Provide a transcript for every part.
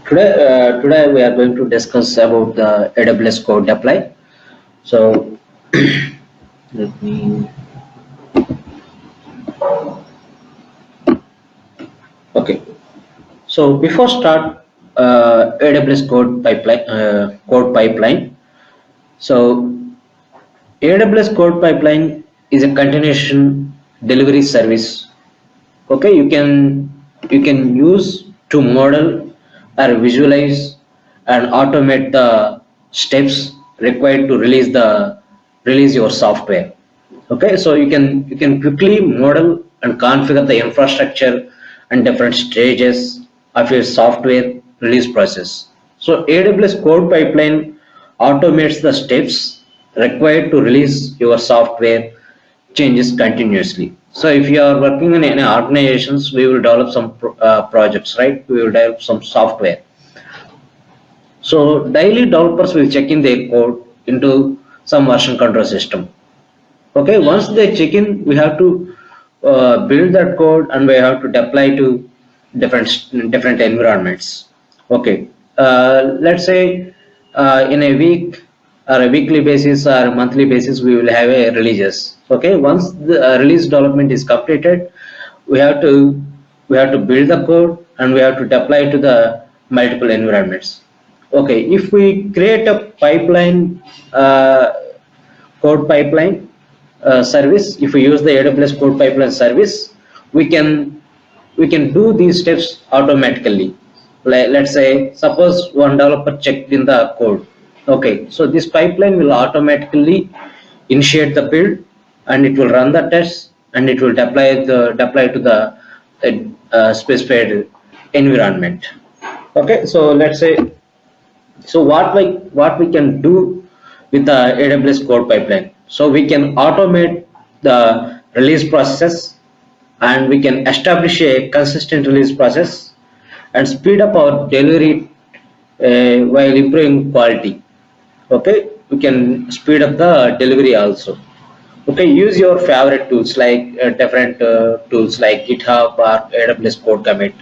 Today we are going to discuss about the AWS CodeDeploy. So let me. Okay. So before start AWS code pipeline. So AWS code pipeline is a continuation delivery service. Okay, you can use to model or visualize and automate the steps required to release your software. Okay, so you can quickly model and configure the infrastructure and different stages of your software release process. So AWS code pipeline automates the steps required to release your software changes continuously. So if you are working in any organizations, we will develop some projects, right? We will develop some software. So daily developers will check in their code into some version control system. Okay, once they check in, we have to build that code and we have to deploy to different environments. Okay, let's say in a week or a weekly basis or a monthly basis, we will have a releases. Okay, once the release development is completed, we have to build the code and we have to deploy to the multiple environments. Okay, if we create a pipeline, code pipeline service, if we use the AWS code pipeline service, we can do these steps automatically. Like, let's say suppose one developer checked in the code. Okay, so this pipeline will automatically initiate the build and it will run the tests and it will deploy to the specified environment. Okay, so let's say, so what we can do with the AWS code pipeline? So we can automate the release process and we can establish a consistent release process and speed up our delivery while improving quality. Okay, we can speed up the delivery also. Okay, use your favorite tools like different tools like GitHub or AWS code commit.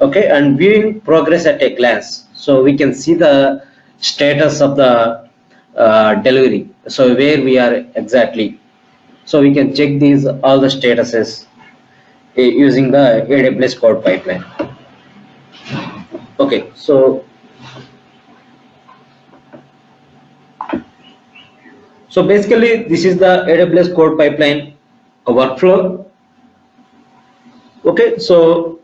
Okay, and viewing progress at a glance, so we can see the status of the delivery, so where we are exactly, so we can check these all the statuses using the AWS code pipeline. Okay, so basically this is the AWS code pipeline workflow. Okay, so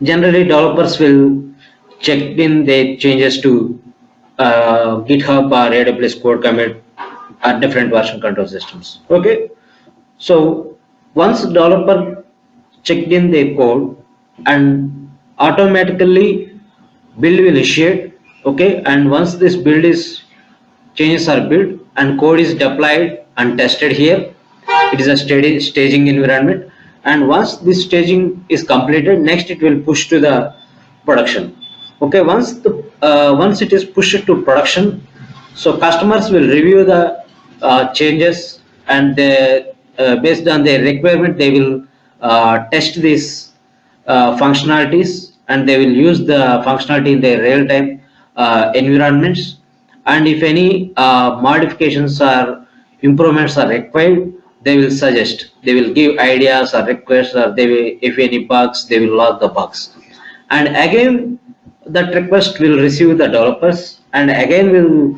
generally developers will check in their changes to GitHub or AWS code commit or different version control systems. Okay, so once developer checked in their code and automatically build will initiate. Okay, and once this build is changes are built and code is deployed and tested here, it is a steady staging environment, and once this staging is completed, next it will push to the production. Okay, once it is pushed to production, so customers will review the changes and based on their requirement they will test these functionalities and they will use the functionality in their real-time environments, and if any modifications or improvements are required, they will suggest, they will give ideas or requests, or they will, if any bugs, they will log the bugs, and again that request will receive the developers, and again will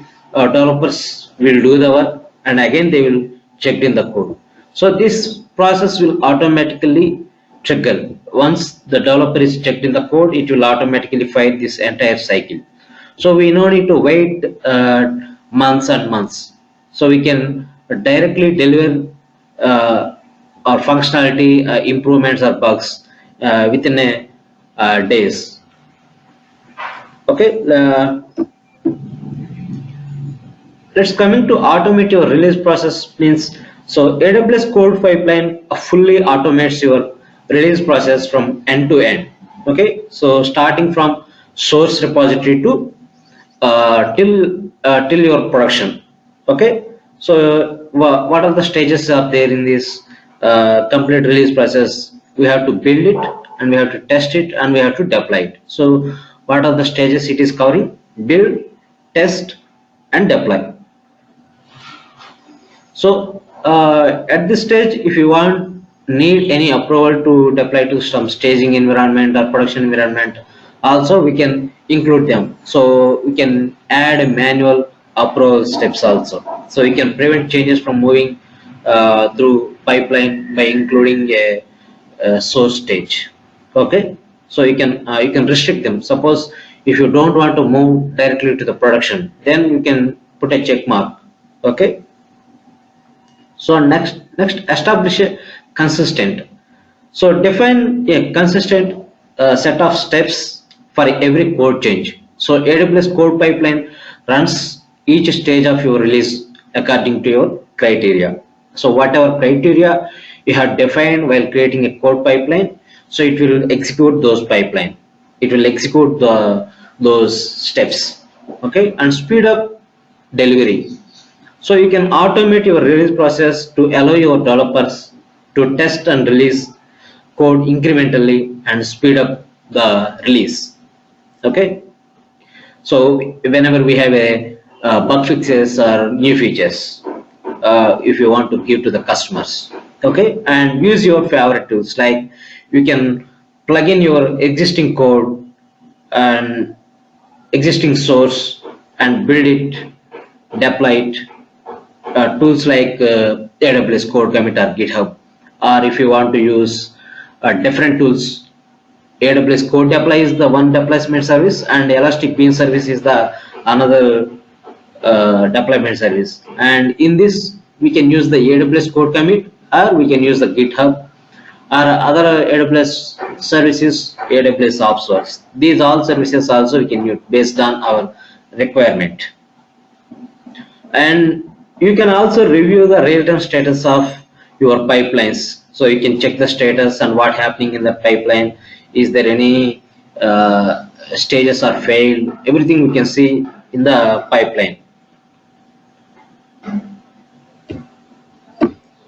developers will do the work, and again they will check in the code. So this process will automatically trigger. Once the developer is checked in the code, it will automatically fire this entire cycle. So we no need to wait months and months. So we can directly deliver our functionality improvements or bugs within a days. Okay, let's coming to automate your release process means, so AWS code pipeline fully automates your release process from end to end. Okay, so starting from source repository to till your production. Okay, so what are the stages are there in this complete release process? We have to build it and we have to test it, and we have to deploy it. So what are the stages it is covering? Build, test, and deploy. So at this stage, if you need any approval to deploy to some staging environment or production environment, also we can include them. So we can add a manual approval steps also. So we can prevent changes from moving through pipeline by including a source stage. Okay, so you can restrict them. Suppose if you don't want to move directly to the production, then you can put a check mark. Okay. So next establish a consistent. So define a consistent set of steps for every code change. So AWS CodePipeline runs each stage of your release according to your criteria. So whatever criteria you have defined while creating a code pipeline, so it will execute those pipeline. It will execute those steps. Okay, and speed up delivery. So you can automate your release process to allow your developers to test and release code incrementally and speed up the release. Okay. So whenever we have a bug fixes or new features, if you want to give to the customers, okay, and use your favorite tools, like you can plug in your existing code and existing source and build it, deploy it. Tools like AWS CodeCommit or GitHub, or if you want to use different tools, AWS CodeDeploy is the one deployment service, and Elastic Bean service is the another deployment service. And in this, we can use the AWS CodeCommit, or we can use the GitHub, or other AWS services, AWS OpsWorks. These all services also we can use based on our requirement. And you can also review the real-time status of your pipelines. So you can check the status and what happening in the pipeline. Is there any stages are failed? Everything we can see in the pipeline.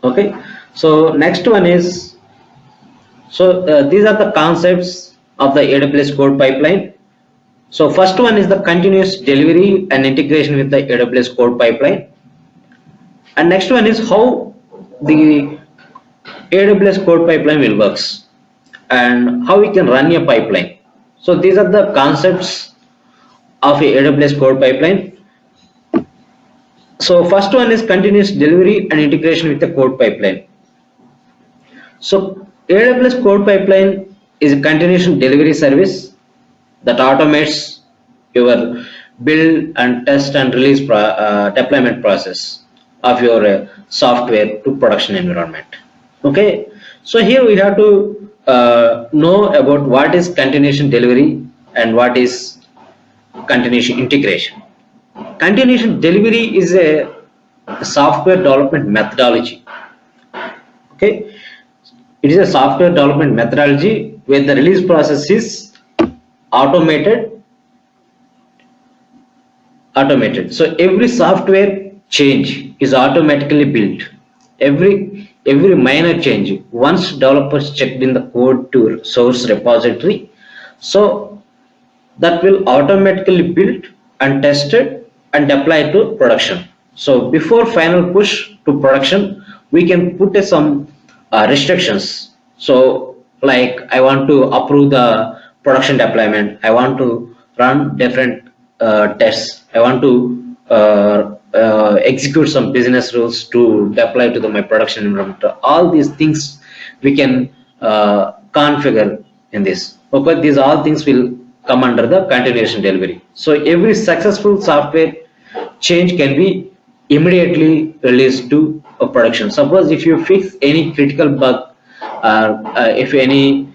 Okay. So next one is, so these are the concepts of the AWS code pipeline. So first one is the continuous delivery and integration with the AWS code pipeline. And next one is how the AWS code pipeline will works and how we can run a pipeline. So these are the concepts of a AWS code pipeline. So first one is continuous delivery and integration with the code pipeline. So AWS code pipeline is a continuous delivery service that automates your build and test and release deployment process of your software to production environment. Okay, so here we have to know about what is continuous delivery and what is continuous integration. Continuous delivery is a software development methodology. Okay, it is a software development methodology where the release process is automated. So every software change is automatically built. Every minor change, once developers checked in the code to source repository, so that will automatically build and tested and deploy to production. So before final push to production, we can put some restrictions. So like I want to approve the production deployment, I want to run different tests, I want to execute some business rules to deploy to my production environment. All these things we can configure in this. Okay, these all things will come under the continuous delivery. So every successful software change can be immediately released to a production. Suppose if you fix any critical bug, if any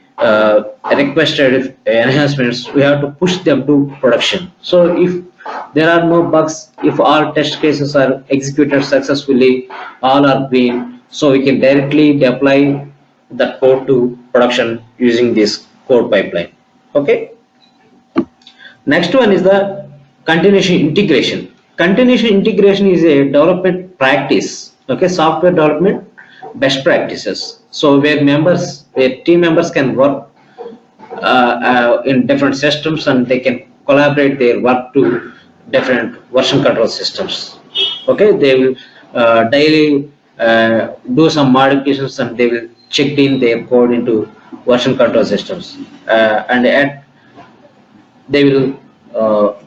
requested enhancements, we have to push them to production. So if there are no bugs, if all test cases are executed successfully, all are green, so we can directly deploy that code to production using this code pipeline. Okay. Next one is the continuous integration. Continuous integration is a development practice. Okay, software development best practices. So where team members can work in different systems, and they can collaborate their work to different version control systems. Okay, they will daily do some modifications, and they will check in their code into version control systems, and at they will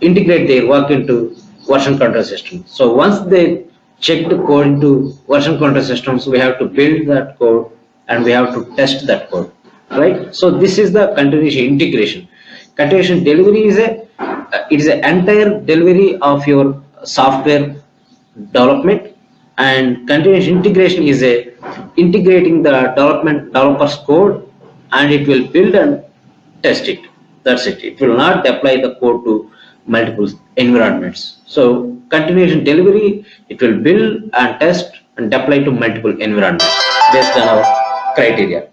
integrate their work into version control system. So once they check the code into version control systems, we have to build that code and we have to test that code, right? So this is the continuous integration. Continuous delivery is it is an entire delivery of your software development, and continuous integration is a integrating the developer's code, and it will build and test it. That's it. It will not deploy the code to multiple environments. So continuous delivery, it will build and test and deploy to multiple environments based on our criteria.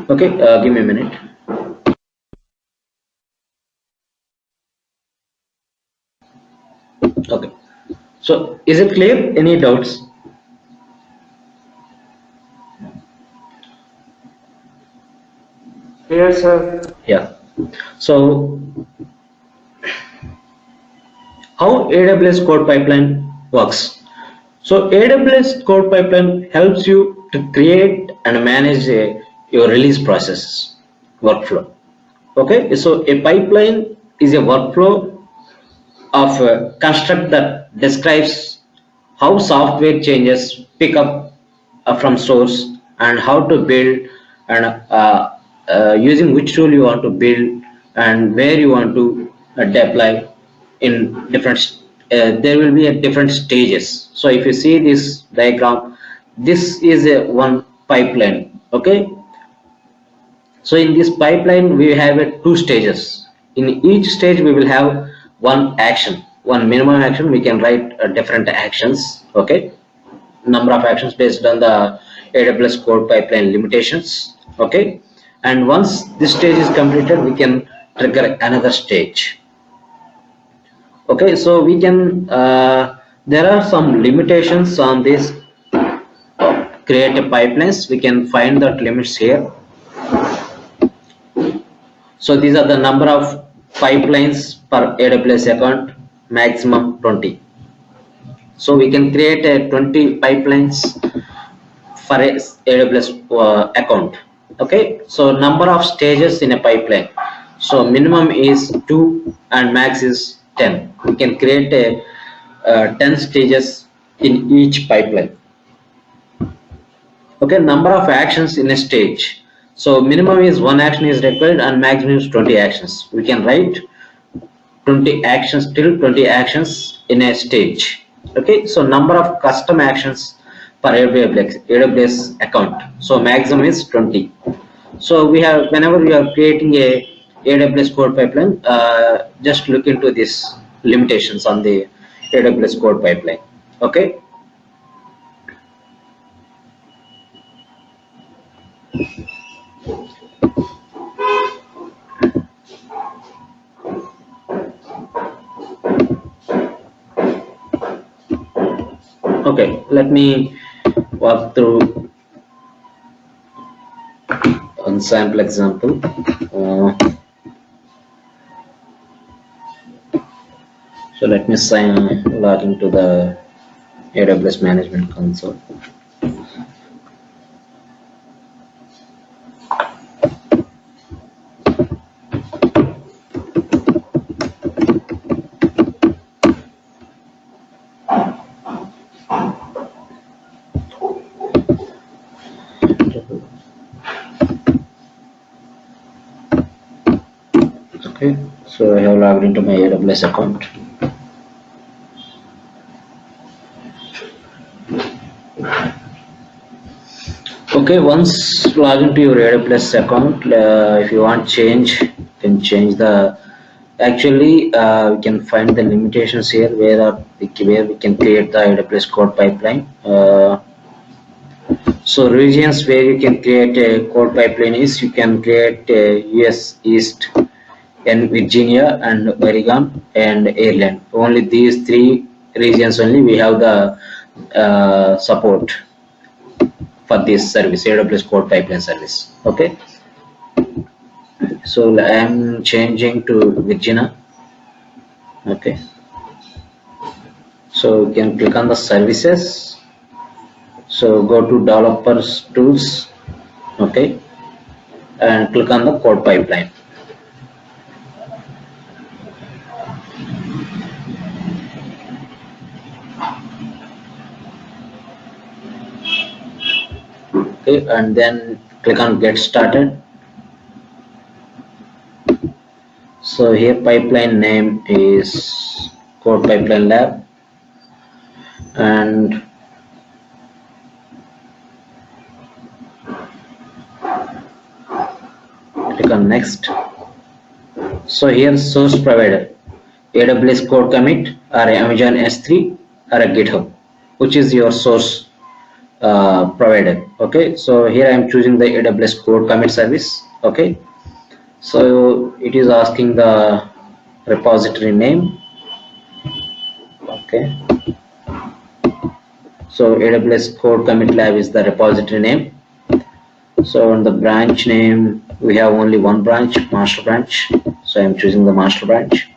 Okay, give me a minute. Okay, so is it clear? Any doubts? Yes, sir. Yeah. So how AWS Code Pipeline works? So AWS Code Pipeline helps you to create and manage your release processes workflow. Okay, so a pipeline is a workflow of a construct that describes how software changes pick up from source, and how to build, and using which tool you want to build, and where you want to deploy in different there will be a different stages. So if you see this diagram, this is a one pipeline. Okay, so in this pipeline we have two stages. In each stage we will have one action, one minimum action. We can write different actions. Okay, number of actions based on the AWS code pipeline limitations. Okay, and once this stage is completed, we can trigger another stage. Okay, so we can there are some limitations on this create a pipelines. We can find that limits here. So these are the number of pipelines per AWS account, maximum 20. So we can create a 20 pipelines for a AWS account. Okay, so number of stages in a pipeline. So minimum is 2 and max is 10. We can create a 10 stages in each pipeline. Okay, number of actions in a stage. So minimum is 1 action is required and maximum is 20 actions. We can write 20 actions till 20 actions in a stage. Okay, so number of custom actions per AWS account. So maximum is 20. So we have, whenever we are creating a AWS code pipeline, just look into this limitations on the AWS code pipeline. Okay. Okay, let me walk through one sample example. So let me log into the AWS Management Console. Okay, so I have logged into my AWS account. Okay, once log into your AWS account, if you want change, you can change the. Actually, we can find the limitations here where we can create the AWS code pipeline. So regions where you can create a code pipeline is, you can create US East and Virginia and Oregon and Ireland. Only these three regions only we have the support. for this service, AWS CodePipeline service. Okay, so I am changing to Virginia. Okay, so you can click on the services. So go to developers tools. Okay, and click on the code pipeline. Okay, and then click on get started. So here pipeline name is code pipeline lab, and click on next. So here source provider, AWS code commit or Amazon S3 or a GitHub, which is your source provider. Okay, so here I am choosing the AWS code commit service. Okay, so it is asking the repository name. Okay, so AWS code commit lab is the repository name. So on the branch name, we have only one branch, master branch. So I am choosing the master branch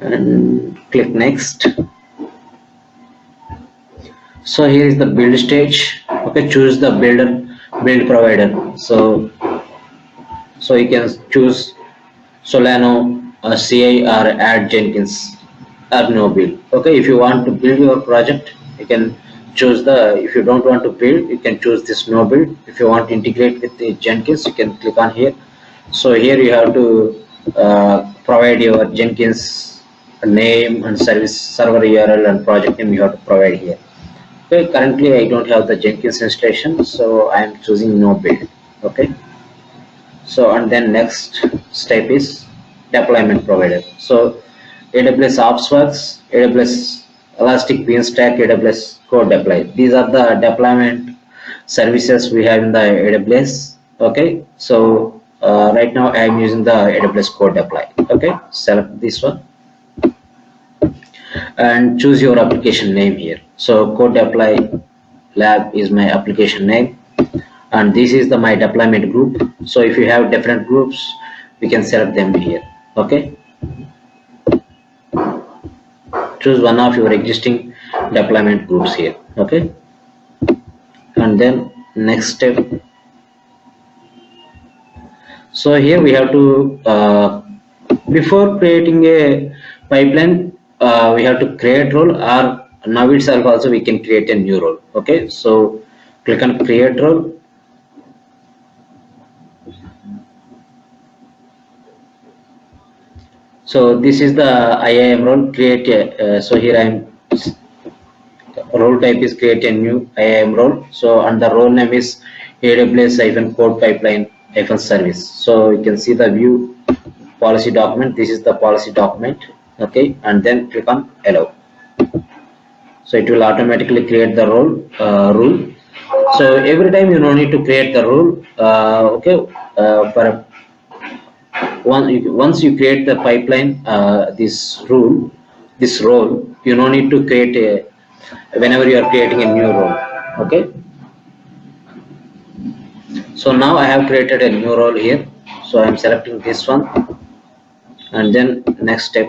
and click next. So here is the build stage. Okay, choose the build provider. So you can choose Solano, CI, or add Jenkins or no build. Okay, if you want to build your project, you can choose the. If you don't want to build, you can choose this no build. If you want to integrate with the Jenkins, you can click on here. So here you have to provide your Jenkins name and service server URL and project name. You have to provide here. Okay, currently I don't have the Jenkins installation, so I am choosing no build. Okay, so and then next step is deployment provider. So AWS OpsWorks, AWS Elastic Beanstalk, AWS CodeDeploy. These are the deployment services we have in the AWS. Okay, so right now I am using the AWS CodeDeploy. Okay, select this one and choose your application name here. So CodeDeploy lab is my application name, and this is the my deployment group. So if you have different groups, we can select them here. Okay, choose one of your existing deployment groups here. Okay, and then next step. So here we have to before creating a pipeline, we have to create role, or now itself also we can create a new role. Okay, so click on create role. So this is the IAM role. Create a, so here I am, role type is create a new IAM role. So and the role name is AWS-CodePipeline-service. So you can see the view policy document. This is the policy document. Okay, and then click on allow. So it will automatically create the role rule. So every time you don't need to create the rule. Okay, for once you create the pipeline, this role, you don't need to create a whenever you are creating a new role. Okay, so now I have created a new role here. So I am selecting this one, and then next step.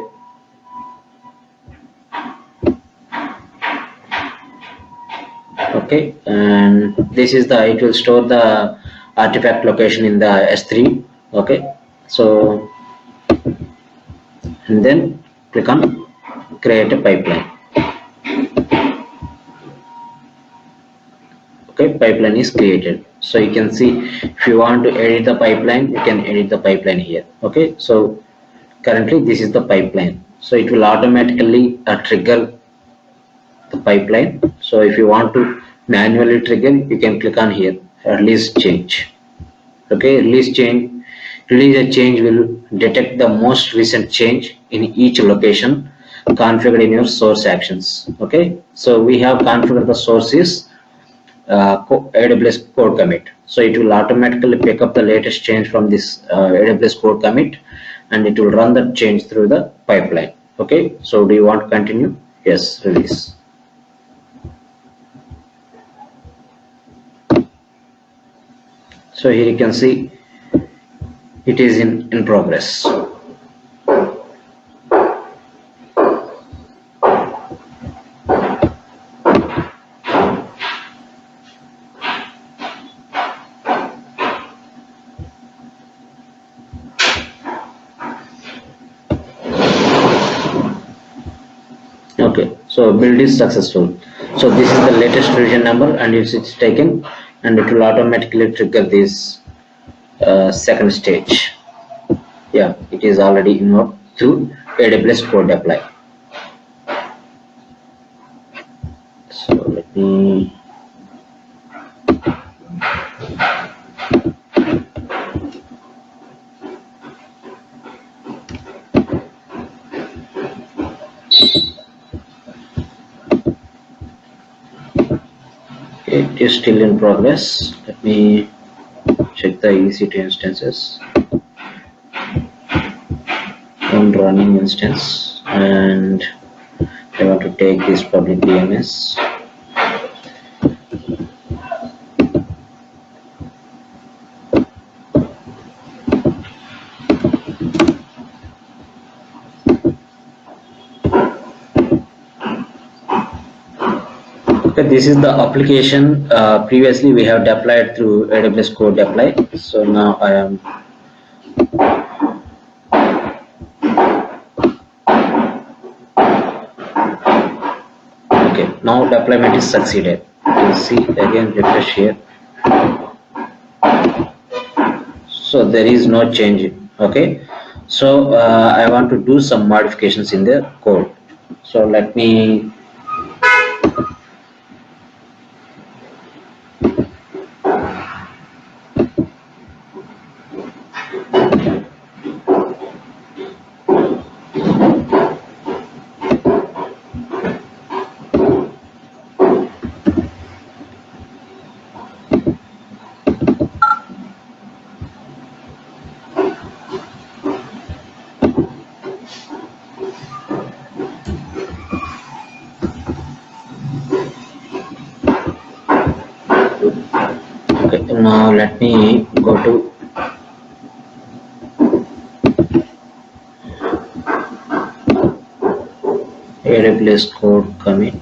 Okay, and this is the, it will store the artifact location in the S3. Okay, so and then click on create a pipeline. Okay, pipeline is created. So you can see if you want to edit the pipeline, you can edit the pipeline here. Okay, so currently this is the pipeline. So it will automatically trigger the pipeline. So if you want to manually trigger, you can click on here, release change. Okay, release a change will detect the most recent change in each location configured in your source actions. Okay, so we have configured the sources AWS code commit. So it will automatically pick up the latest change from this AWS code commit, and it will run that change through the pipeline. Okay, so do you want to continue? Yes, release. So here you can see it is in progress. Okay, so build is successful. So this is the latest revision number, and it's taken, and it will automatically trigger this second stage. Yeah, it is already invoked through AWS CodeDeploy. So let me it is still in progress. Let me check the EC2 instances on running instance, and I want to take this public DNS. Okay, this is the application previously we have deployed through AWS CodeDeploy. So now I am okay. Now deployment is succeeded. You can see again, refresh here. So there is no change. Okay, so I want to do some modifications in the code. So let me now let me go to AWS code commit.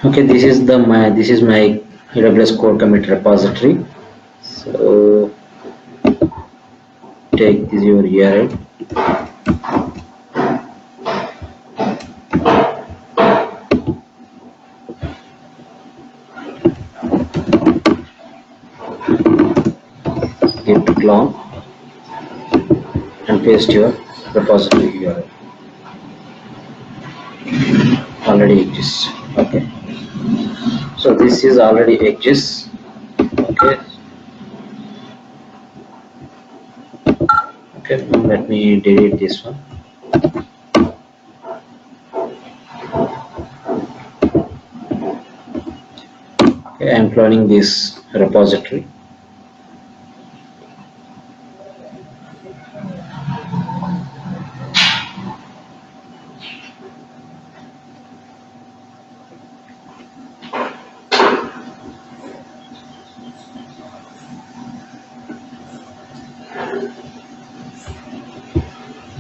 Okay, this is my AWS code commit repository. So take this your URL. Git clone and paste your repository URL. Already exists. Okay. So this is already exists. Okay. Okay, now let me delete this one. Okay, I am cloning this repository.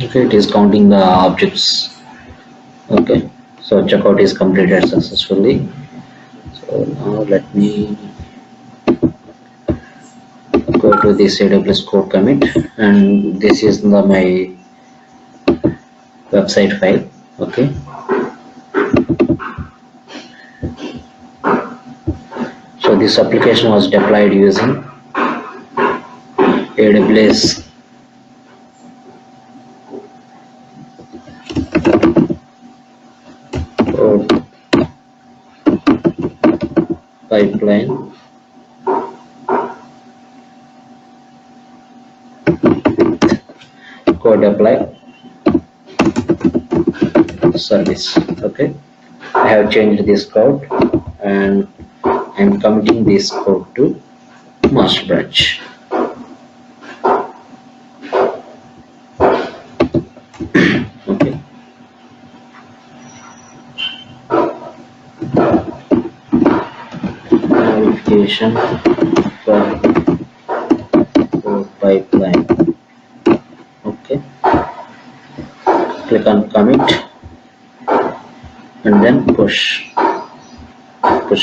Okay, it is counting the objects. Okay, so checkout is completed successfully. So now let me go to this AWS code commit, and this is my website file. Okay, so this application was deployed using AWS CodePipeline CodeDeploy service. Okay, I have changed this code and I'm committing this code to master branch. modification for pipeline. Okay, click on commit and then push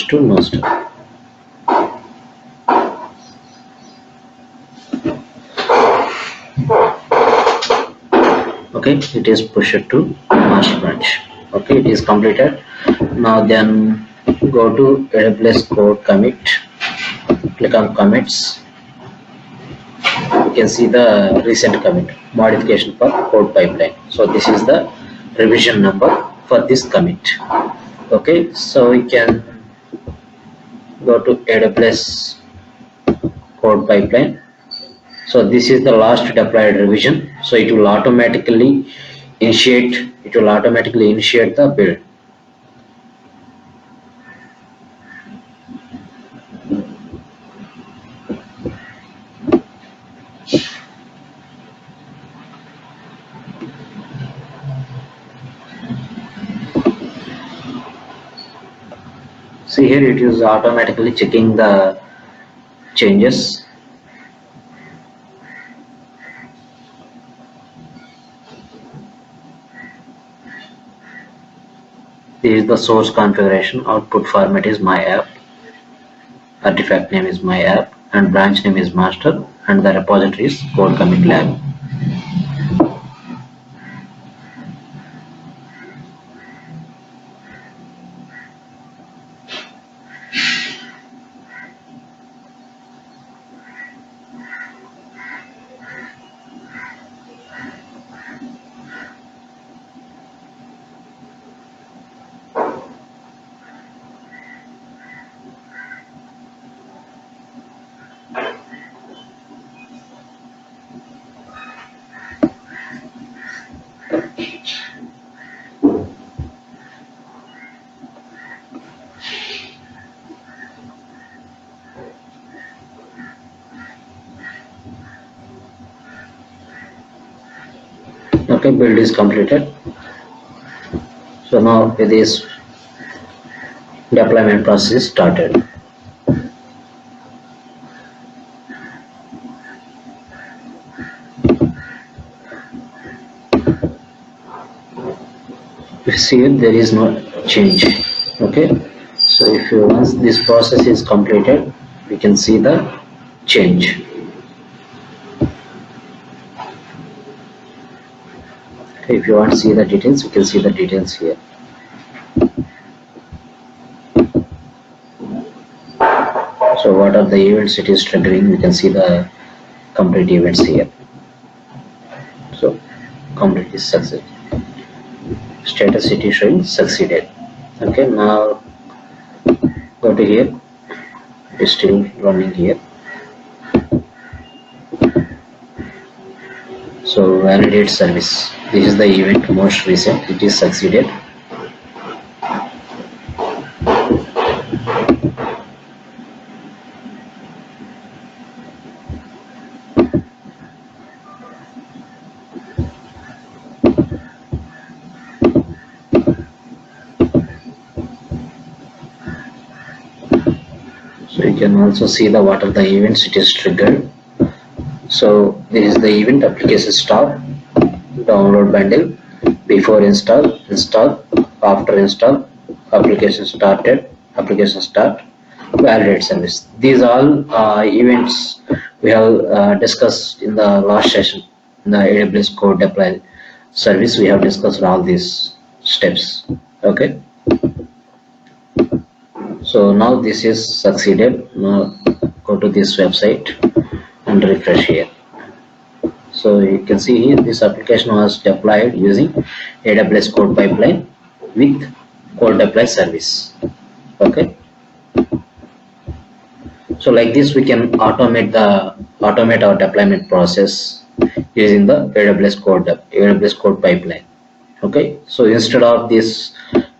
to master. Okay, it is pushed to master branch. Okay, it is completed. Now then go to AWS code commit, click on commits. You can see the recent commit, modification for code pipeline. So this is the revision number for this commit. Okay, so we can go to AWS code pipeline. So this is the last deployed revision. So it will automatically initiate the build. See here, it is automatically checking the changes. This is the source configuration. Output format is my app, artifact name is my app, and branch name is master, and the repository is code commit lab. Okay, build is completed. So now this deployment process is started. You see there is no change. Okay, so if you once this process is completed, we can see the change. Okay, if you want to see the details, you can see the details here. So what are the events it is triggering? We can see the complete events here. So complete is success. Status it is showing succeeded. Okay, now go to here. It is still running here. So validate service. This is the event most recent. It is succeeded. So you can also see the what are the events it is triggered. So this is the event application start, download bundle, before install, after install, application started, application start, validate service. These all events we have discussed in the last session. In the AWS CodeDeploy service, we have discussed all these steps. Okay. So now this is succeeded. Now go to this website and refresh here. So you can see here this application was deployed using AWS CodePipeline with CodeDeploy service. Okay. So like this we can automate our deployment process using the AWS CodePipeline. Okay. So instead of this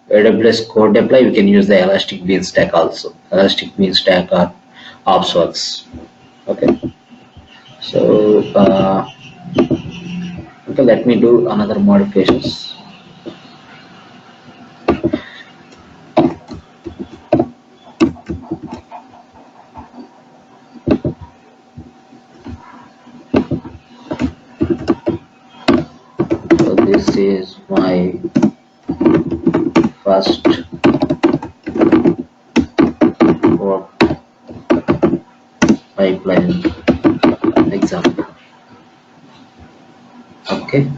AWS CodeDeploy, we can use the Elastic Beanstalk also. Elastic Beanstalk or OpsWorks. Okay. So okay, let me do another modifications. my first code pipeline example. Okay,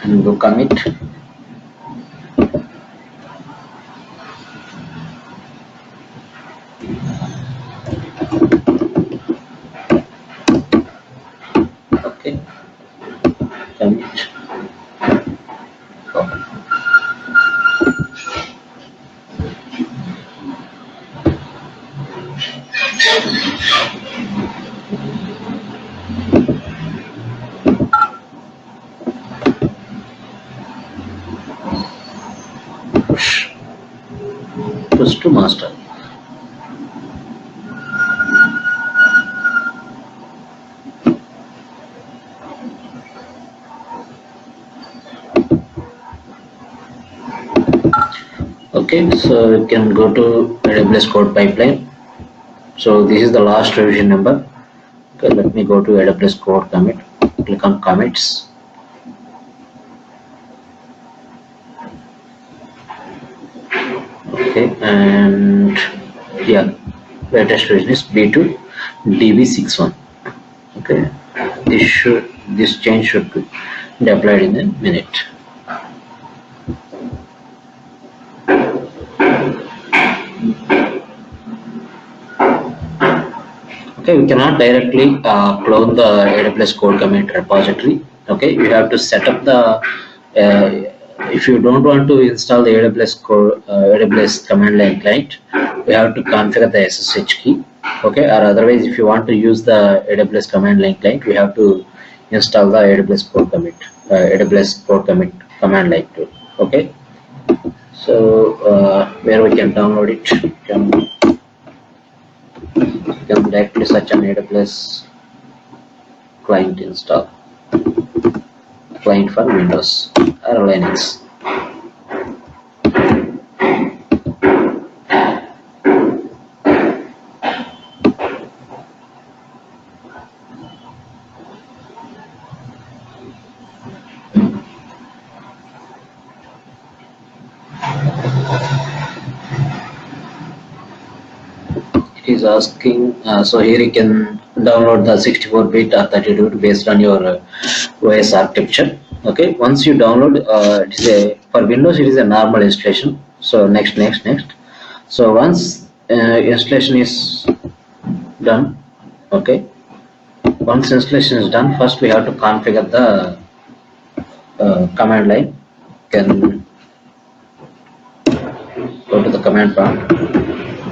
and do commit. Okay, commit. Push to master. Okay, so you can go to AWS CodePipeline. So this is the last revision number. Okay, let me go to AWS Code Commit. Click on commits. Okay, and yeah, latest version is B2 DB61. Okay, this change should be deployed in a minute. Okay, we cannot directly clone the AWS code commit repository. Okay, you have to set up the if you don't want to install the AWS command line client, you have to configure the SSH key. Okay, or otherwise, if you want to use the AWS command line client, we have to install the AWS code commit command line tool. Okay, so where we can download it, you can directly search on AWS client install, client for Windows or Linux. It is asking, so here you can download the 64-bit or 32-bit based on your OS architecture. Okay, once you download, it is for Windows it is a normal installation. So next. So once installation is done, okay, once installation is done, first we have to configure the command line. You can go to the command prompt.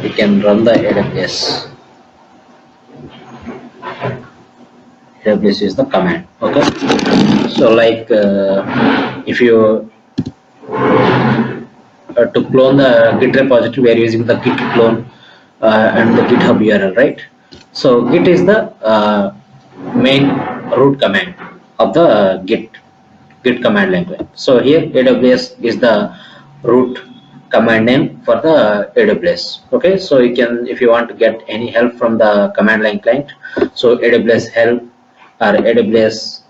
You can run the AWS. AWS is the command. Okay, so like if you to clone the Git repository, we are using the Git clone and the GitHub URL, right? So Git is the main root command of the Git command line. So here AWS is the root command name for the AWS. Okay, so you can, if you want to get any help from the command line client, so AWS help or AWS,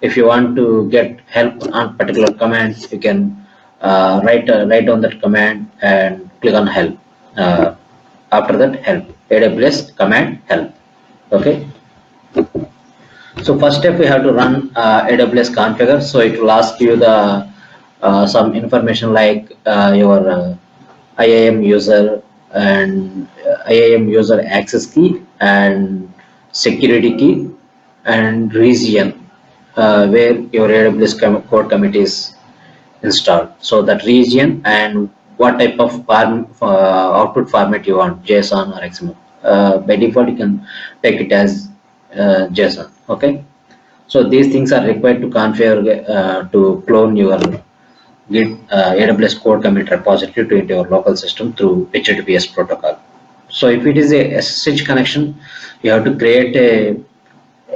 if you want to get help on particular command, you can write down that command and click on help. After that, help, AWS command help. Okay, so first step we have to run AWS configure. So it will ask you the some information like your IAM user and IAM user access key and security key and region where your AWS code commit is installed. So that region and what type of output format you want, JSON or XML. By default, you can take it as JSON. Okay. So these things are required to configure to clone your Git AWS code commit repository to into your local system through HTTPS protocol. So if it is a SSH connection, you have to create a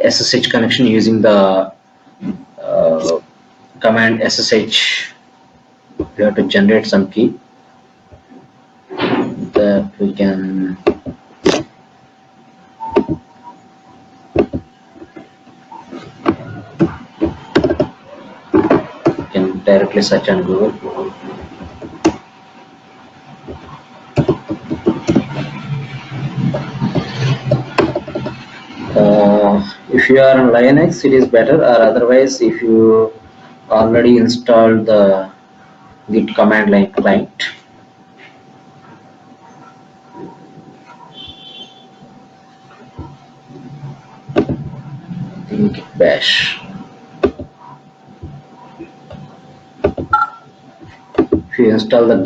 SSH connection using the command SSH. You have to generate some key that we can directly search on Google. If you are on Linux, it is better, or otherwise, if you already installed the Git command line client, Git bash. If you install the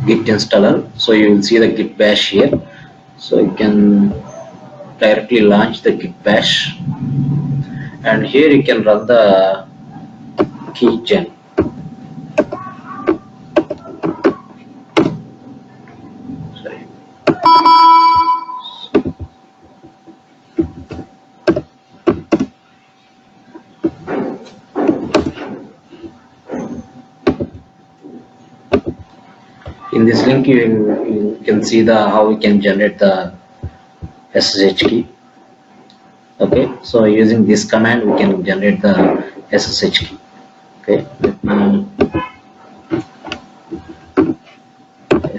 Git installer, so you will see the Git bash here. So you can directly launch the Git bash, and here you can run the keygen. Sorry. In this link, you can see how we can generate the SSH key. Okay, so using this command, we can generate the SSH key. Okay, let me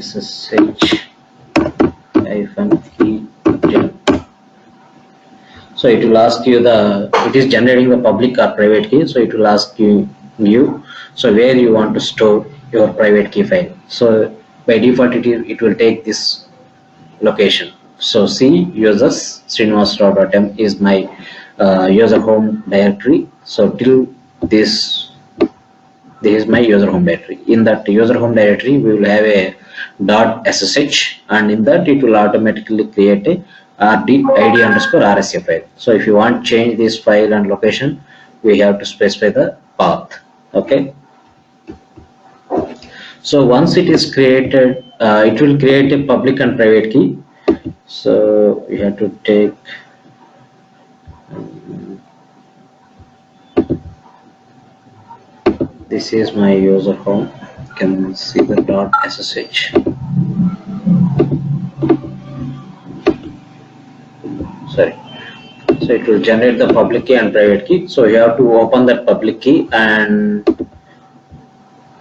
SSH key gen. So it will ask you it is generating the public or private key. So it will ask you so where you want to store your private key file. So by default, it will take this location. So C users srinivasrao.m is my user home directory. So till this is my user home directory. In that user home directory, we will have a .ssh, and in that it will automatically create a id_rsc file. So if you want to change this file and location, we have to specify the path. Okay. So once it is created, it will create a public and private key. So we have to take this is my user home. You can see the .ssh. Sorry. So it will generate the public key and private key. So you have to open that public key and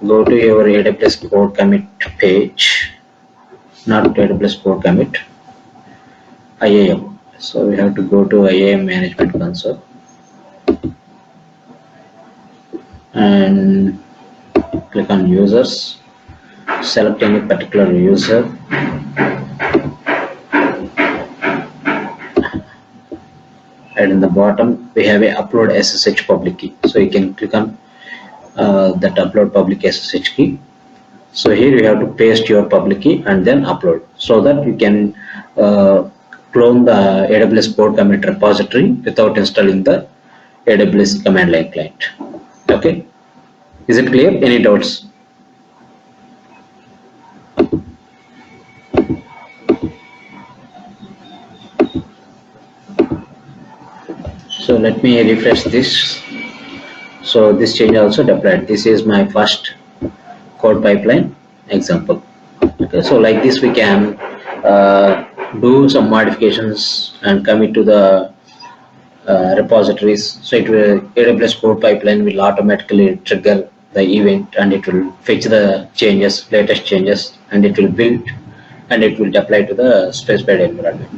go to your AWS code commit page, not AWS code commit, IAM. So we have to go to IAM management console and click on users, select any particular user, and in the bottom we have a upload SSH public key. So you can click on that upload public SSH key. So here you have to paste your public key and then upload, so that you can clone the AWS code commit repository without installing the AWS command line client. Okay, is it clear? Any doubts? So let me refresh this. So this change also deployed. This is my first code pipeline example. Okay, so like this we can do some modifications and commit to the repositories. So it will, AWS CodePipeline will automatically trigger the event, and it will fetch the changes, latest changes, and it will build and it will deploy to the specified environment.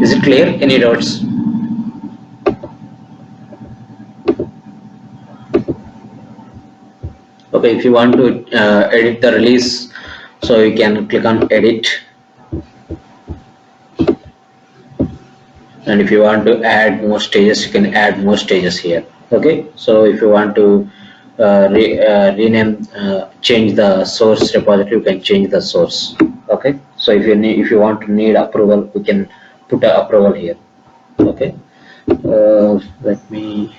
Is it clear? Any doubts? Okay, if you want to edit the release, so you can click on edit, and if you want to add more stages, you can add more stages here. Okay, so if you want to rename, change the source repository, you can change the source. Okay, so if you want to need approval, we can put an approval here. Okay, let me.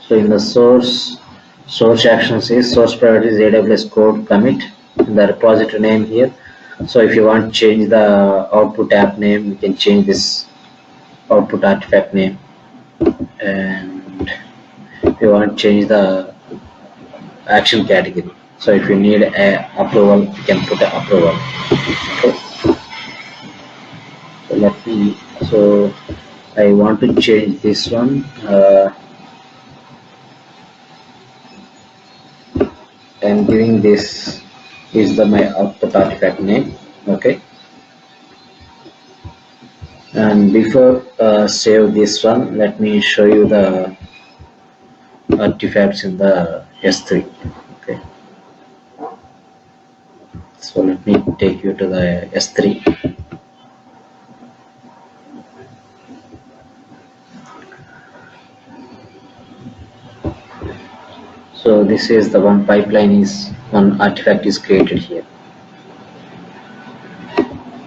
So in the source actions is source priority is AWS code commit, in the repository name here. So if you want to change the output app name, you can change this output artifact name, and you want to change the action category. So if you need a approval, you can put a approval. Okay. So let me. So I want to change this one. I'm giving this is the my output artifact name. Okay. And before save this one, let me show you the artifacts in the S3. Okay. So let me take you to the S3. So this is the one one artifact is created here.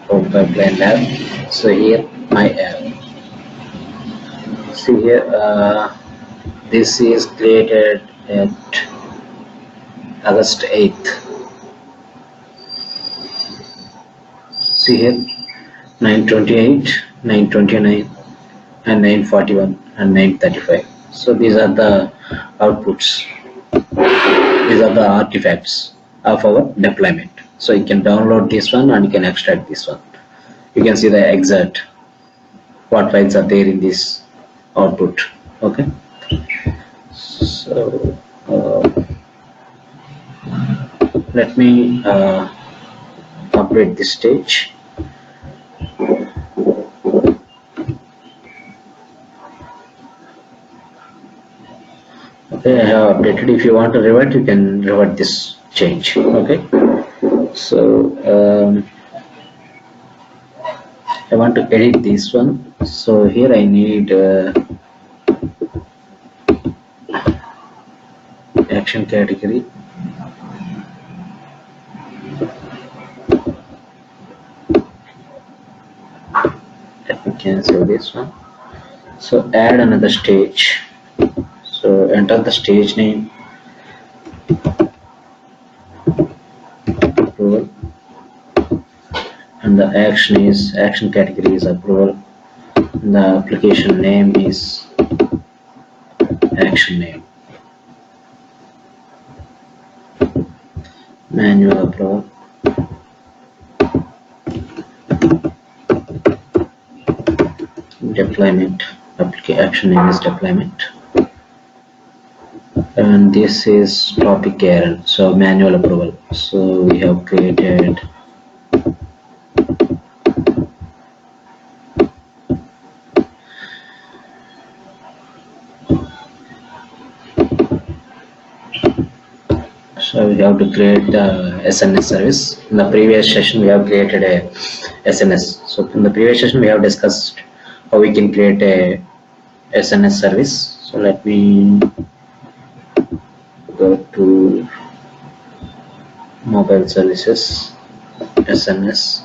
CodePipeline lab. So here my app. See here, this is created at August 8th. See here, 9:28, 9:29, and 9:41 and 9:35. So these are the outputs. These are the artifacts of our deployment. So you can download this one and you can extract this one. You can see the exact what files are there in this output. Okay. So let me update this stage. Okay, I have updated. If you want to revert, you can revert this change. Okay. So I want to edit this one. So here I need action category. Let me cancel this one. So add another stage. So enter the stage name, approval, and the action category is approval. And the application name is action name. Manual approval. Deployment. Action name is deployment. And this is topic error. So manual approval. So we have created so we have to create the SNS service. In the previous session, we have created a SNS. So in the previous session, we have discussed how we can create a SNS service. So let me go to mobile services, SNS.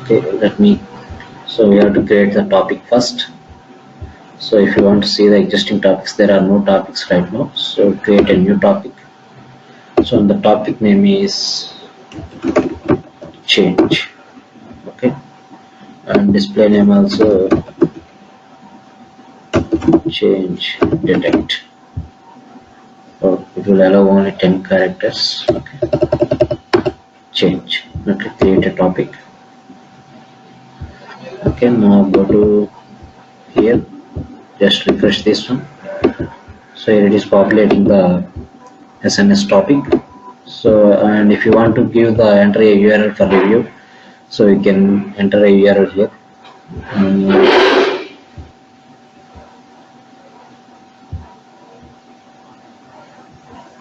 Okay, so we have to create the topic first. So if you want to see the existing topics, there are no topics right now. So create a new topic. So the topic name is change. Okay, and display name also change detect. So it will allow only 10 characters. Okay, change. Okay, create a topic. Okay, now go to here. Just refresh this one. So here it is populating the SNS topic. So and if you want to give the enter a URL for review, so you can enter a URL here.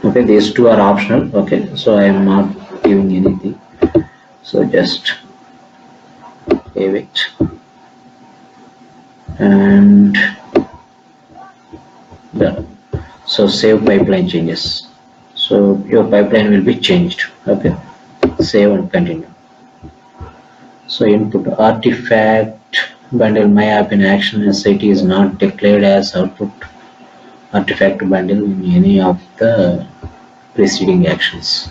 Okay, these two are optional. Okay, so I am not giving anything. So just save it and done. So save pipeline changes. So your pipeline will be changed. Okay, save and continue. So input artifact bundle my app in action SIT is not declared as output artifact bundle in any of the preceding actions.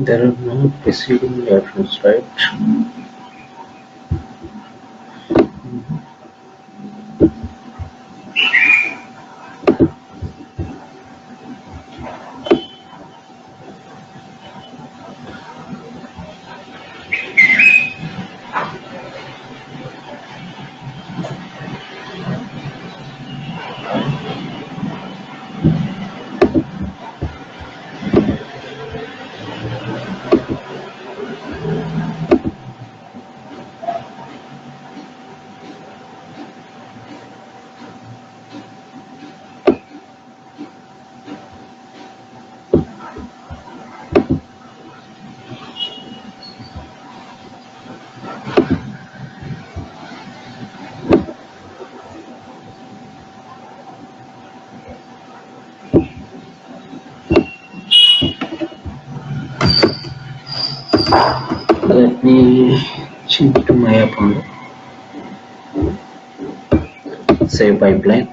There are no preceding actions, right? Let me change to my account. Save pipeline.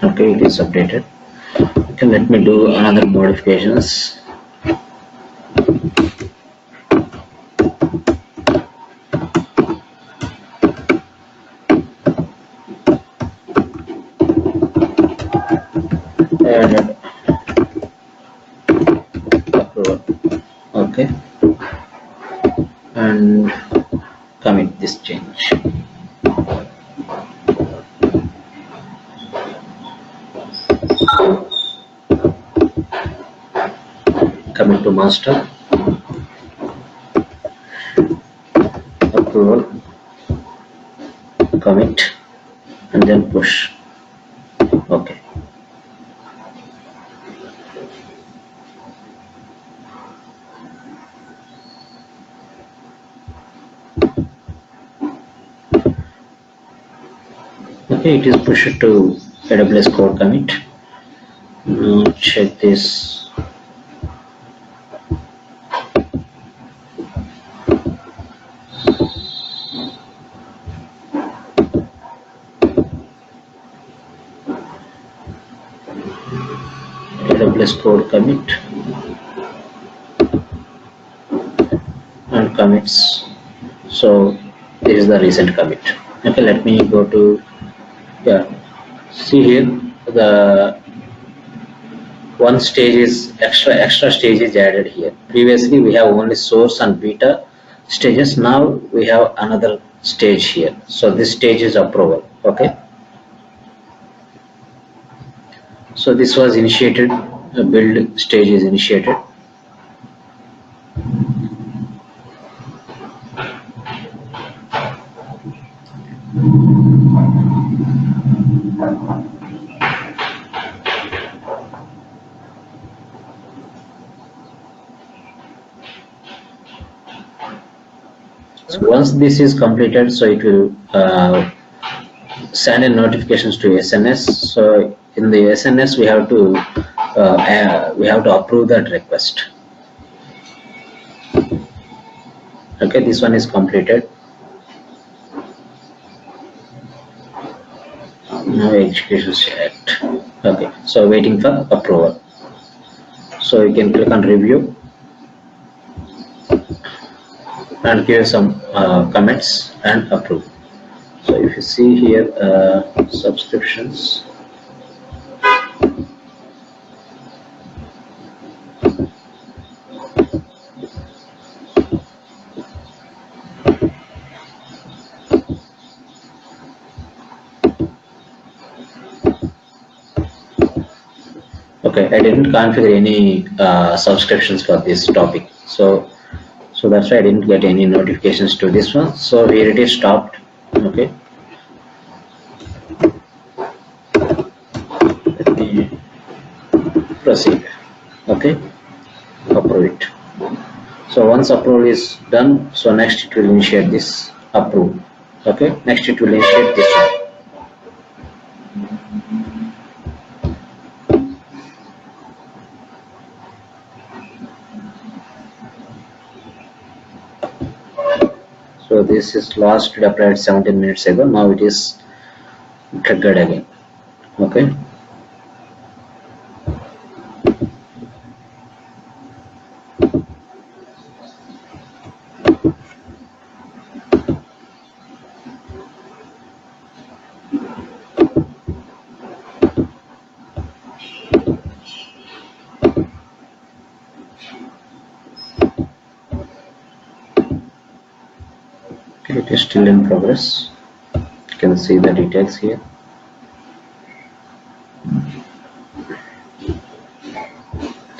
Okay, it is updated. Okay, let me do another modifications. Added approval. Okay, and commit this change. Commit to master. Approval. Commit and then push. Okay. Okay, it is pushed to AWS code commit. Now check this. AWS code commit and commits. So this is the recent commit. Okay, let me go to see here the one stage is extra stage is added here. Previously we have only source and beta stages. Now we have another stage here. So this stage is approval. Okay. So this was initiated. The build stage is initiated. So once this is completed, so it will send in notifications to SNS. So in the SNS we have to approve that request. Okay, this one is completed. Now execution select. Okay, so waiting for approval. So you can click on review and give some comments and approve. So if you see here subscriptions, okay, I didn't configure any subscriptions for this topic, so that's why I didn't get any notifications to this one. So here it is stopped. Okay, let me proceed. Okay, approve it. So once approval is done, so next it will initiate this approve. Okay, next it will initiate this one. So this is last deployed 17 minutes ago. Now it is triggered again. Okay. Okay, it is still in progress. You can see the details here.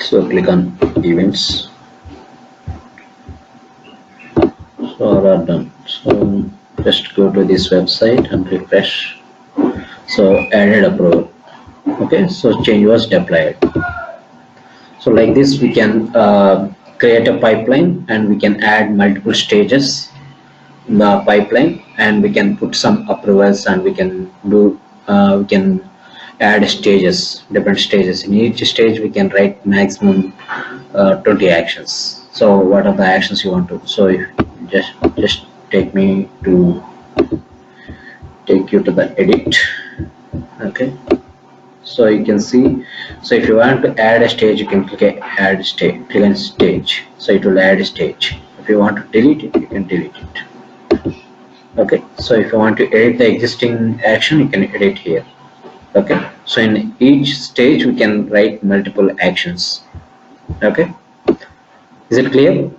So click on events. So all are done. So just go to this website and refresh. So added approval. Okay, so change was deployed. So like this we can create a pipeline and we can add multiple stages in the pipeline, and we can put some approvals, and we can do we can add stages, different stages. In each stage we can write maximum 20 actions. So what are the actions you want to? So if just take you to the edit. Okay, so you can see. So if you want to add a stage, you can click add stage, click on stage, so it will add a stage. If you want to delete it, you can delete it. Okay, so if you want to edit the existing action, you can edit here. Okay, so in each stage we can write multiple actions. Okay, is it clear?